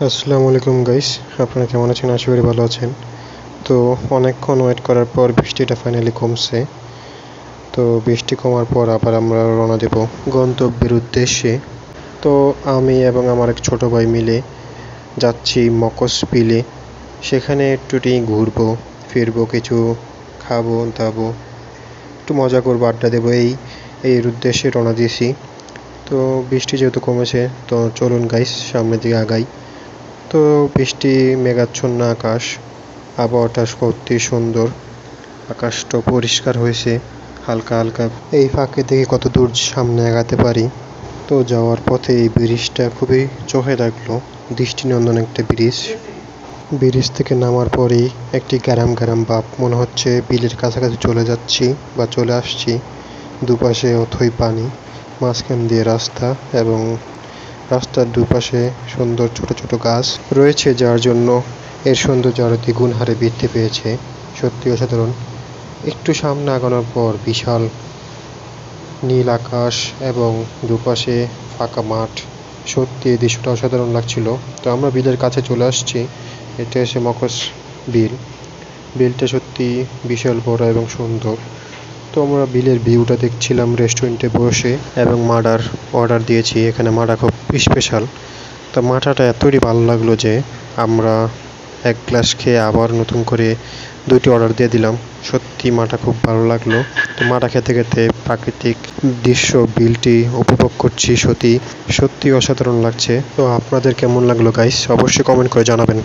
আসসালামু আলাইকুম গাইস, আপনারা কেমন আছেন? আশা করি ভালো আছেন। তো অনেকক্ষণ ওয়েট করার পর বৃষ্টিটা ফাইনালি কমছে। তো বৃষ্টি কমার পর আবার আমরা রওনা দেব গন্তব্যের উদ্দেশ্যে। তো আমি এবং আমার এক ছোট ভাই মিলে যাচ্ছি মকস বিলে। সেখানে একটুটি ঘুরবো ফিরবো, কিছু খাবো দাবো, একটু মজা করবো, আড্ডা দেবো, এর উদ্দেশ্যে রওনা দিয়েছি। তো বৃষ্টি যেহেতু কমেছে, তো চলুন গাইস সামনের দিকে আগাই। তো বৃষ্টি মেঘাচ্ছন্ন আকাশ, আবহাওয়াটা সত্যি সুন্দর, আকাশটা পরিষ্কার হয়েছে হালকা হালকা। এই ফাঁকে দেখি কত দূর সামনে এগাতে পারি। তো যাওয়ার পথে এই ব্রিজটা খুবই চোখে লাগলো, দৃষ্টিনন্দন একটা ব্রিজ। ব্রিজ থেকে নামার পরেই একটি গ্যারাম গ্যারাম ভাব, মনে হচ্ছে বিলের কাছাকাছি চলে যাচ্ছি বা চলে আসছি। দুপাশে অথই পানি, মাঝখান দিয়ে রাস্তা, এবং রাস্তার দুপাশে সুন্দর ছোট ছোট গাছ রয়েছে, যার জন্য এর সৌন্দর্য আরো দ্বিগুণ হারে বৃদ্ধি পেয়েছে। সত্যি অসাধারণ। একটু সামনে আগানোর পর বিশাল নীল আকাশ এবং দুপাশে ফাঁকা মাঠ। সত্যি এই দৃশ্যটা অসাধারণ লাগছিল। তো আমরা বিলের কাছে চলে আসছি। এটা এসে মকস বিল। বিলটা সত্যি বিশাল বড় এবং সুন্দর। তো আমরা বিলের ভিউটা দেখছিলাম রেস্টুরেন্টে বসে, এবং মাডার অর্ডার দিয়েছি। এখানে মাডা খুব স্পেশাল। তো মাঠাটা এতই ভালো লাগলো যে আমরা এক গ্লাস খেয়ে আবার নতুন করে 2টি অর্ডার দিয়ে দিলাম। সত্যি মাঠা খুব ভালো লাগলো। তো মাঠা খেতে খেতে প্রাকৃতিক দৃশ্য বিলটি উপভোগ করছি। সত্যি অসাধারণ লাগছে। তো আপনাদের কেমন লাগলো গাইস, অবশ্যই কমেন্ট করে জানাবেন।